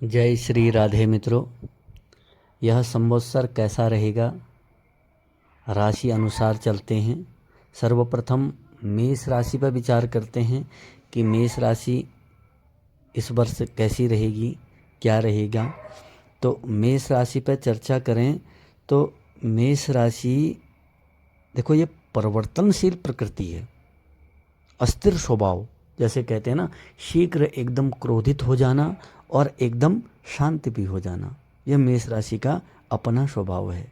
जय श्री राधे मित्रों। यह संवत्सर कैसा रहेगा, राशि अनुसार चलते हैं। सर्वप्रथम मेष राशि पर विचार करते हैं कि मेष राशि इस वर्ष कैसी रहेगी, क्या रहेगा। तो मेष राशि पर चर्चा करें तो मेष राशि देखो, ये परिवर्तनशील प्रकृति है, अस्थिर स्वभाव। जैसे कहते हैं ना, शीघ्र एकदम क्रोधित हो जाना और एकदम शांत भी हो जाना, यह मेष राशि का अपना स्वभाव है।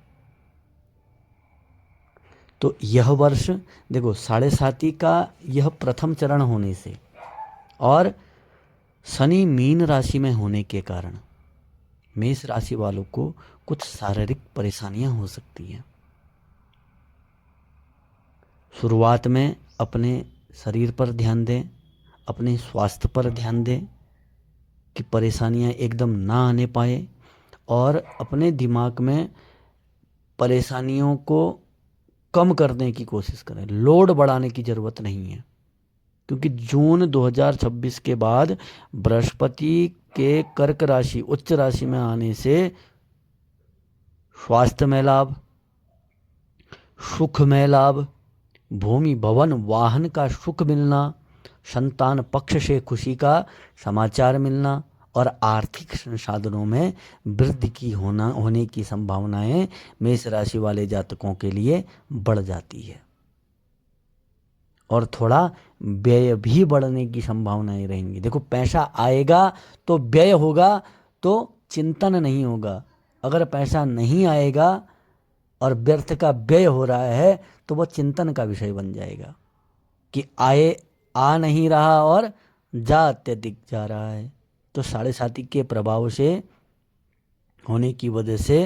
तो यह वर्ष देखो, साढ़े साती का यह प्रथम चरण होने से और शनि मीन राशि में होने के कारण मेष राशि वालों को कुछ शारीरिक परेशानियां हो सकती हैं। शुरुआत में अपने शरीर पर ध्यान दें, अपने स्वास्थ्य पर ध्यान दें कि परेशानियां एकदम ना आने पाए, और अपने दिमाग में परेशानियों को कम करने की कोशिश करें। लोड बढ़ाने की ज़रूरत नहीं है, क्योंकि जून 2026 के बाद बृहस्पति के कर्क राशि उच्च राशि में आने से स्वास्थ्य में लाभ, सुख में लाभ, भूमि भवन वाहन का सुख मिलना, संतान पक्ष से खुशी का समाचार मिलना और आर्थिक संसाधनों में वृद्धि की होने की संभावनाएं मेष राशि वाले जातकों के लिए बढ़ जाती है। और थोड़ा व्यय भी बढ़ने की संभावनाएं रहेंगी। देखो, पैसा आएगा तो व्यय होगा, तो चिंतन नहीं होगा। अगर पैसा नहीं आएगा और व्यर्थ का व्यय हो रहा है तो वह चिंतन का विषय बन जाएगा कि आ नहीं रहा और जा अत्यधिक जा रहा है। तो साढ़े साती के प्रभाव से होने की वजह से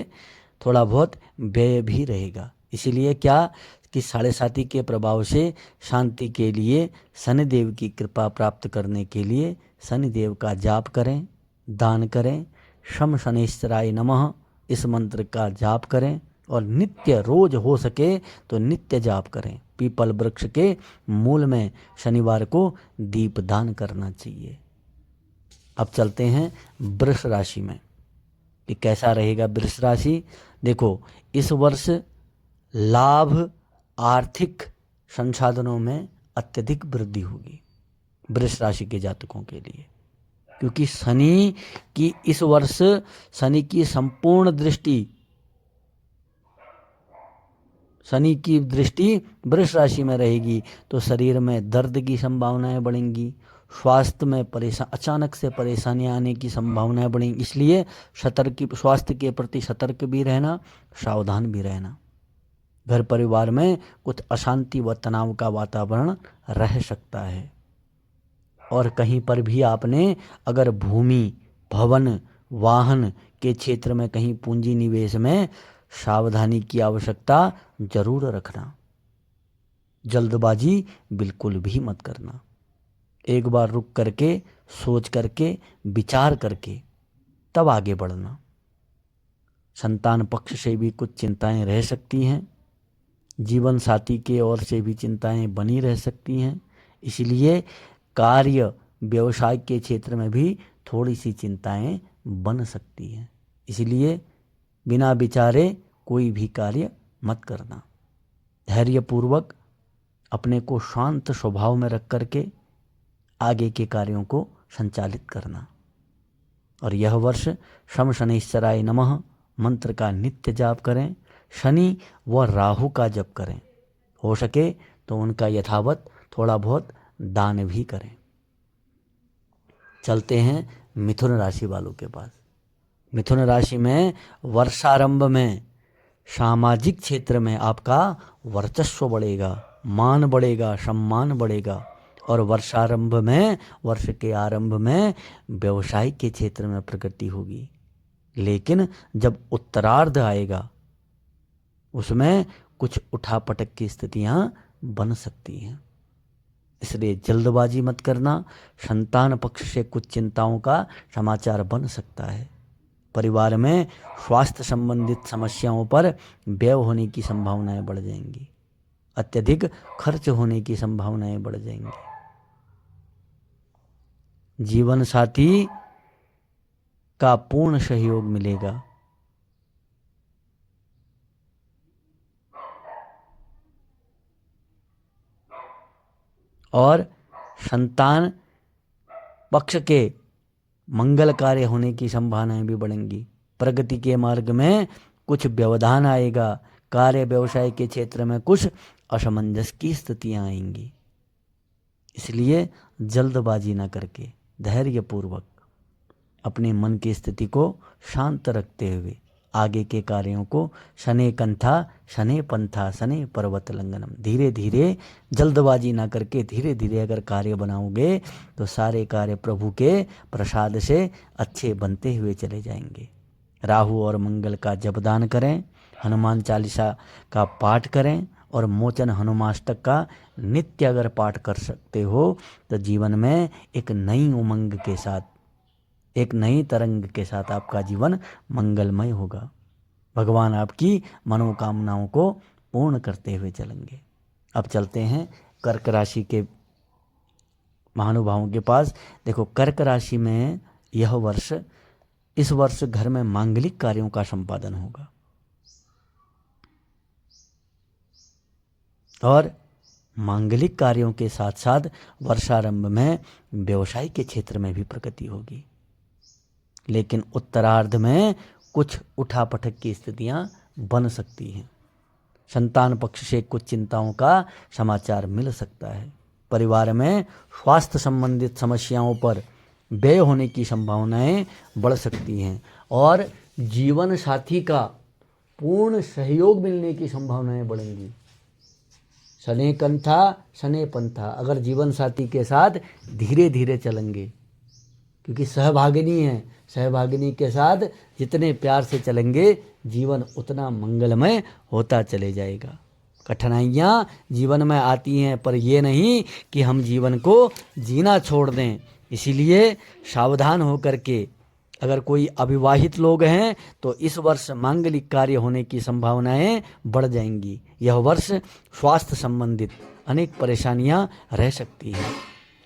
थोड़ा बहुत व्यय भी रहेगा। इसीलिए क्या कि साढ़े साती के प्रभाव से शांति के लिए शनिदेव की कृपा प्राप्त करने के लिए शनिदेव का जाप करें, दान करें। शम शनैश्चराय नमः इस मंत्र का जाप करें और नित्य, रोज हो सके तो नित्य जाप करें। पीपल वृक्ष के मूल में शनिवार को दीप दान करना चाहिए। अब चलते हैं वृष राशि में कि कैसा रहेगा वृष राशि। देखो, इस वर्ष लाभ, आर्थिक संसाधनों में अत्यधिक वृद्धि होगी वृष राशि के जातकों के लिए, क्योंकि शनि की इस वर्ष शनि की संपूर्ण दृष्टि, शनि की दृष्टि वृष राशि में रहेगी। तो शरीर में दर्द की संभावनाएं बढ़ेंगी, स्वास्थ्य में अचानक से परेशानियां आने की संभावनाएं बढ़ेंगी। इसलिए स्वास्थ्य के प्रति सतर्क भी रहना, सावधान भी रहना। घर परिवार में कुछ अशांति व तनाव का वातावरण रह सकता है। और कहीं पर भी आपने अगर भूमि भवन वाहन के क्षेत्र में कहीं पूंजी निवेश में सावधानी की आवश्यकता जरूर रखना। जल्दबाजी बिल्कुल भी मत करना। एक बार रुक करके, सोच करके, विचार करके तब आगे बढ़ना। संतान पक्ष से भी कुछ चिंताएं रह सकती हैं, जीवन साथी के ओर से भी चिंताएं बनी रह सकती हैं। इसलिए कार्य व्यवसाय के क्षेत्र में भी थोड़ी सी चिंताएं बन सकती हैं। इसलिए बिना विचारे कोई भी कार्य मत करना। धैर्यपूर्वक अपने को शांत स्वभाव में रख करके आगे के कार्यों को संचालित करना। और यह वर्ष शम शनैश्चराय नमः मंत्र का नित्य जाप करें। शनि व राहु का जप करें। हो सके तो उनका यथावत थोड़ा बहुत दान भी करें। चलते हैं मिथुन राशि वालों के पास। मिथुन राशि में वर्षारंभ में सामाजिक क्षेत्र में आपका वर्चस्व बढ़ेगा, मान बढ़ेगा, सम्मान बढ़ेगा। और वर्षारंभ में, वर्ष के आरंभ में व्यवसाय के क्षेत्र में प्रगति होगी। लेकिन जब उत्तरार्ध आएगा उसमें कुछ उठापटक की स्थितियां बन सकती हैं। इसलिए जल्दबाजी मत करना। संतान पक्ष से कुछ चिंताओं का समाचार बन सकता है। परिवार में स्वास्थ्य संबंधित समस्याओं पर व्यय होने की संभावनाएं बढ़ जाएंगी। अत्यधिक खर्च होने की संभावनाएं बढ़ जाएंगी। जीवन साथी का पूर्ण सहयोग मिलेगा। और संतान पक्ष के मंगल कार्य होने की संभावनाएं भी बढ़ेंगी। प्रगति के मार्ग में कुछ व्यवधान आएगा। कार्य व्यवसाय के क्षेत्र में कुछ असमंजस की स्थितियां आएंगी। इसलिए जल्दबाजी न करके धैर्यपूर्वक अपने मन की स्थिति को शांत रखते हुए आगे के कार्यों को शनै कंथा शनै पंथा शनै पर्वत लंघनम, धीरे धीरे जल्दबाजी ना करके धीरे धीरे अगर कार्य बनाओगे तो सारे कार्य प्रभु के प्रसाद से अच्छे बनते हुए चले जाएंगे। राहु और मंगल का जपदान करें, हनुमान चालीसा का पाठ करें और मोचन हनुमाष्टक का नित्य अगर पाठ कर सकते हो तो जीवन में एक नई उमंग के साथ, एक नई तरंग के साथ आपका जीवन मंगलमय होगा। भगवान आपकी मनोकामनाओं को पूर्ण करते हुए चलेंगे। अब चलते हैं कर्क राशि के महानुभावों के पास। देखो, कर्क राशि में इस वर्ष घर में मांगलिक कार्यों का संपादन होगा और मांगलिक कार्यों के साथ साथ वर्षारंभ में व्यवसाय के क्षेत्र में भी प्रगति होगी। लेकिन उत्तरार्ध में कुछ उठापटक की स्थितियां बन सकती हैं। संतान पक्ष से कुछ चिंताओं का समाचार मिल सकता है। परिवार में स्वास्थ्य संबंधित समस्याओं पर व्यय होने की संभावनाएं बढ़ सकती हैं और जीवन साथी का पूर्ण सहयोग मिलने की संभावनाएं बढ़ेंगी। शनै कंथा शनै पंथा, अगर जीवन साथी के साथ धीरे धीरे चलेंगे, क्योंकि सहभागिनी है, सहभागिनी के साथ जितने प्यार से चलेंगे जीवन उतना मंगलमय होता चले जाएगा। कठिनाइयाँ जीवन में आती हैं, पर ये नहीं कि हम जीवन को जीना छोड़ दें। इसीलिए सावधान होकर के, अगर कोई अविवाहित लोग हैं तो इस वर्ष मांगलिक कार्य होने की संभावनाएं बढ़ जाएंगी। यह वर्ष स्वास्थ्य संबंधित अनेक परेशानियां रह सकती हैं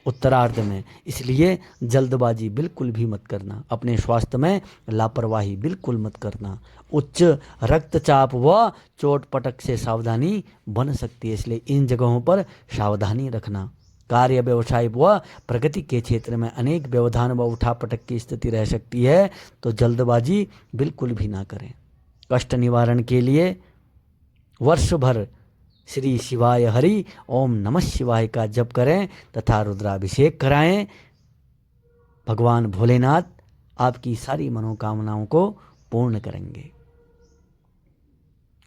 उत्तरार्ध में, इसलिए जल्दबाजी बिल्कुल भी मत करना। अपने स्वास्थ्य में लापरवाही बिल्कुल मत करना। उच्च रक्तचाप व चोट पटक से सावधानी बन सकती है, इसलिए इन जगहों पर सावधानी रखना। कार्य व्यवसाय व प्रगति के क्षेत्र में अनेक व्यवधान व उठापटक की स्थिति रह सकती है, तो जल्दबाजी बिल्कुल भी ना करें। कष्ट निवारण के लिए वर्ष भर श्री शिवाय हरि ओम नमः शिवाय का जप करें तथा रुद्राभिषेक कराएं। भगवान भोलेनाथ आपकी सारी मनोकामनाओं को पूर्ण करेंगे।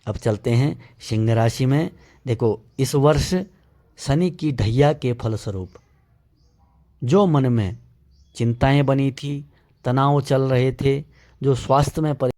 अब चलते हैं सिंह राशि में। देखो, इस वर्ष शनि की ढैया के फलस्वरूप जो मन में चिंताएं बनी थी, तनाव चल रहे थे, जो स्वास्थ्य में